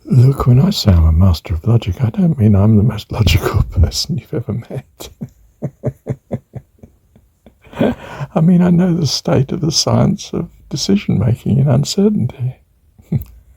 Look, when I say I'm a master of logic, I don't mean I'm the most logical person you've ever met. I mean, I know the state of the science of decision-making in uncertainty.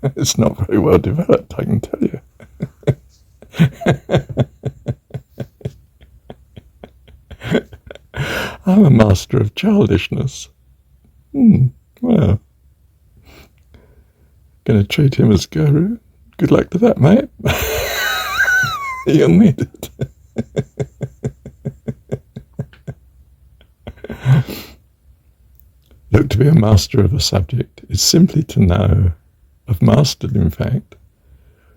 It's not very well developed, I can tell you. I'm a master of childishness. Well, gonna treat him as guru. Good luck to that, mate. You'll need it. Look, to be a master of a subject is simply to know, have mastered in fact,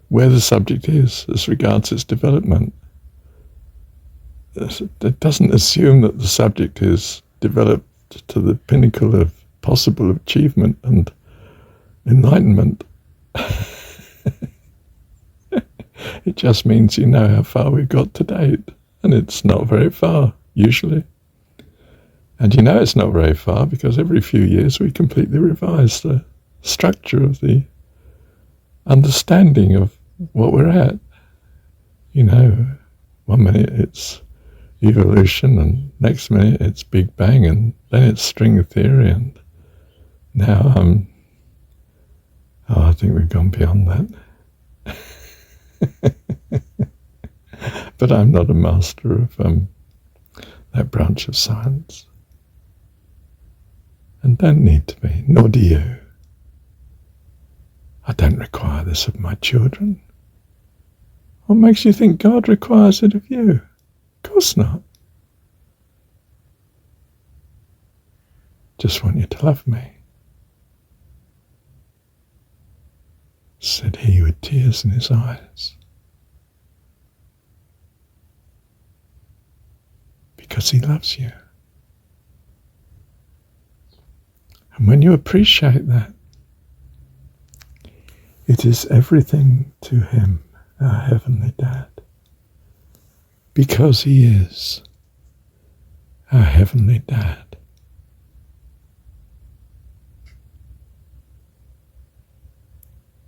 where the subject is as regards its development. It doesn't assume that the subject is developed to the pinnacle of possible achievement and enlightenment. It just means you know how far we've got to date, and it's not very far, usually. And you know it's not very far because every few years we completely revise the structure of the understanding of what we're at. You know, 1 minute it's evolution, and next minute it's Big Bang, and then it's string theory, and now I think we've gone beyond that. But I'm not a master of that branch of science, and don't need to be, nor do you. I don't require this of my children. What makes you think God requires it of you? Of course not. Just want you to love me, said he with tears in his eyes. Because he loves you. And when you appreciate that, it is everything to him, our Heavenly Dad. Because he is our Heavenly Dad.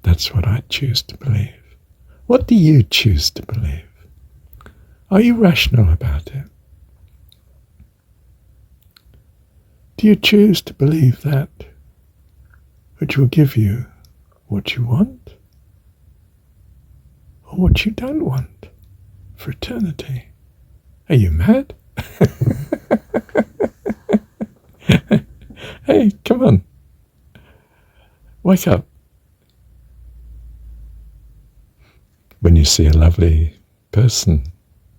That's what I choose to believe. What do you choose to believe? Are you rational about it? Do you choose to believe that which will give you what you want or what you don't want for eternity? Are you mad? Hey, come on. Wake up. When you see a lovely person,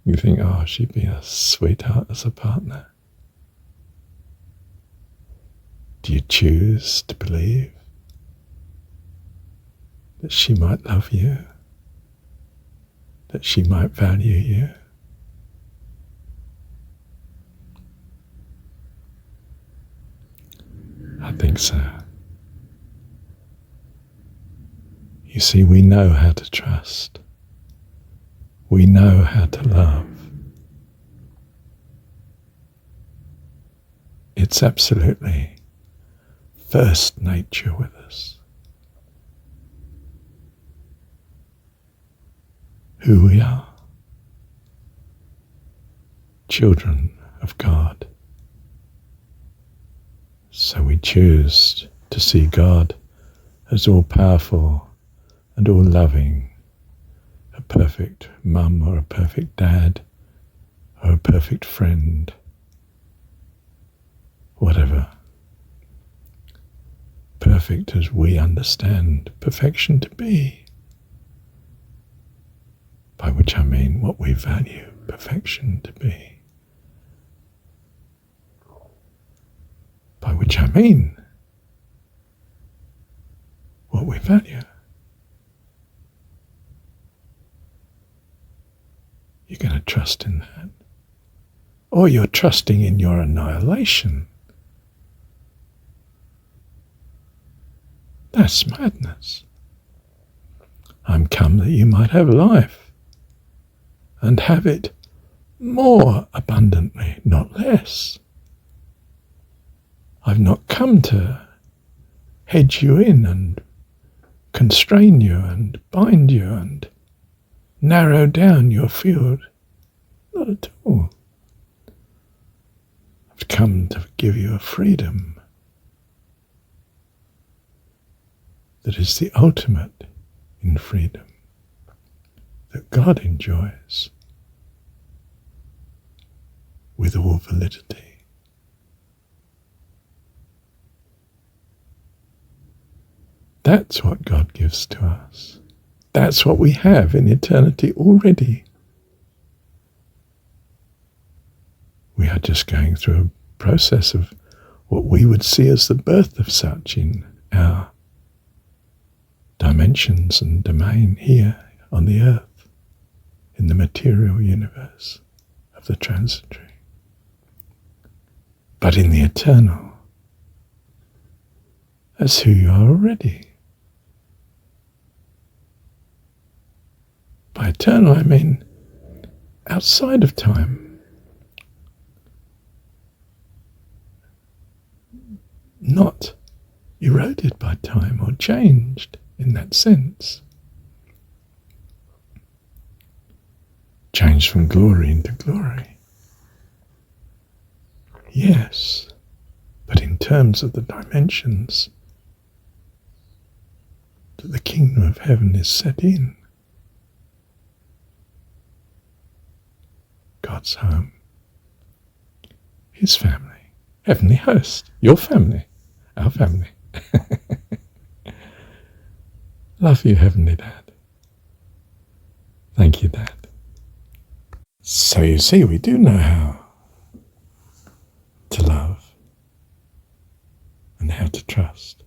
you think, oh, she'd be a sweetheart as a partner. Do you choose to believe that she might love you, that she might value you? I think so. You see, we know how to trust. We know how to love. It's absolutely first nature with us. Who we are. Children of God. So we choose to see God as all-powerful and all-loving, a perfect mum or a perfect dad or a perfect friend, whatever. Perfect as we understand perfection to be, by which I mean what we value perfection to be, by which I mean what we value. You're going to trust in that, or you're trusting in your annihilation. That's madness. I'm come that you might have life, and have it more abundantly, not less. I've not come to hedge you in and constrain you and bind you and narrow down your field. Not at all. I've come to give you a freedom that is the ultimate in freedom, that God enjoys with all validity. That's what God gives to us. That's what we have in eternity already. We are just going through a process of what we would see as the birth of such in our dimensions and domain here on the earth, in the material universe of the transitory. But in the eternal, that's who you are already. By eternal, I mean outside of time. Not eroded by time or changed in that sense. Changed from glory into glory. Yes, but in terms of the dimensions that the kingdom of heaven is set in. God's home, his family, heavenly host, your family, our family. Love you, Heavenly Dad. Thank you, Dad. So you see, we do know how to love and how to trust,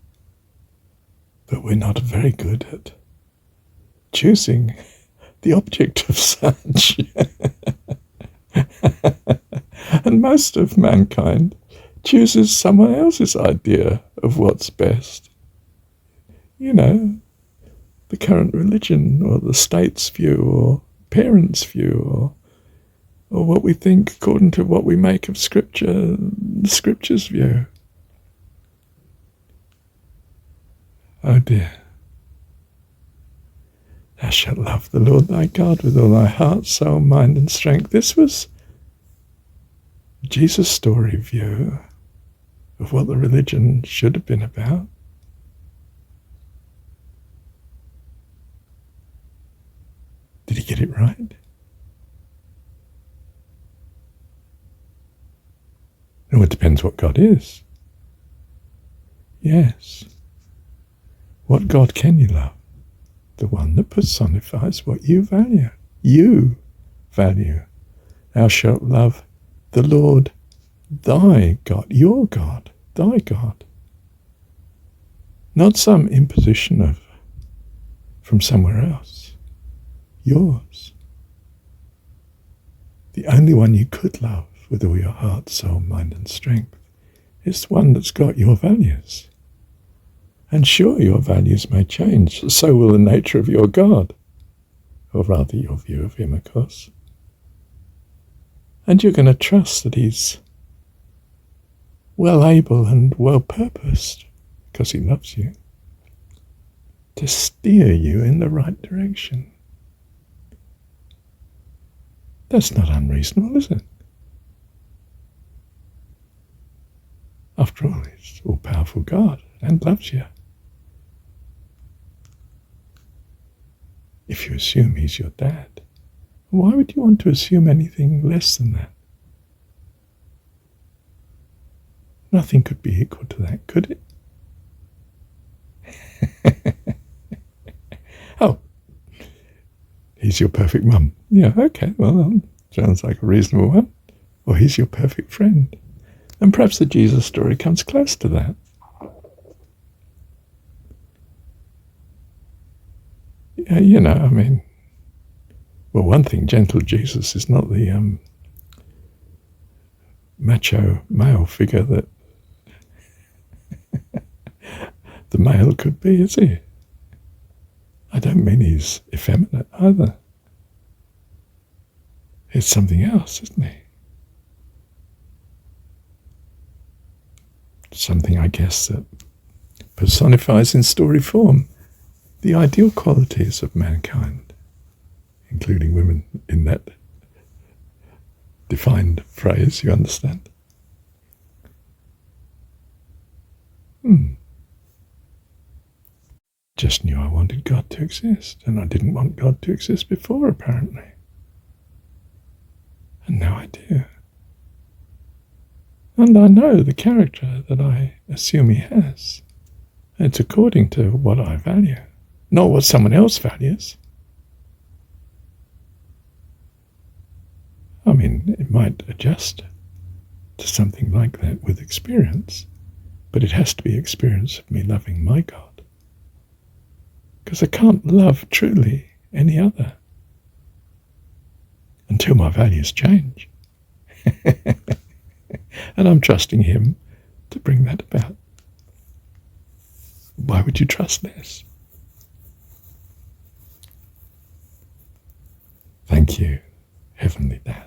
but we're not very good at choosing the object of such. And most of mankind chooses someone else's idea of what's best. You know, the current religion or the state's view or parents' view or what we think according to what we make of Scripture, the Scripture's view. Oh dear. Thou shalt love the Lord thy God with all thy heart, soul, mind and strength. This was Jesus' story view of what the religion should have been about. Did he get it right? Oh, it depends what God is. Yes. What God can you love? The one that personifies what you value. You value. Thou shalt love the Lord thy God, your God, thy God. Not some imposition from somewhere else. Yours. The only one you could love with all your heart, soul, mind and strength is the one that's got your values. And sure, your values may change, so will the nature of your God, or rather your view of him, of course. And you're going to trust that he's well able and well purposed, because he loves you, to steer you in the right direction. That's not unreasonable, is it? After all, he's all-powerful God and loves you. If you assume he's your dad, why would you want to assume anything less than that? Nothing could be equal to that, could it? Oh, he's your perfect mum. Yeah, okay, well, sounds like a reasonable one. Or he's your perfect friend. And perhaps the Jesus story comes close to that. Yeah, you know, I mean, well, one thing, gentle Jesus is not the macho male figure that the male could be, is he? I don't mean he's effeminate either. It's something else, isn't he? Something, I guess, that personifies in story form the ideal qualities of mankind, including women in that defined phrase, you understand? Just knew I wanted God to exist, and I didn't want God to exist before, apparently. And now I do. And I know the character that I assume he has. It's according to what I value, not what someone else values. I mean, it might adjust to something like that with experience, but it has to be experience of me loving my God. Because I can't love truly any other until my values change. And I'm trusting him to bring that about. Why would you trust less? Thank you, Heavenly Dad.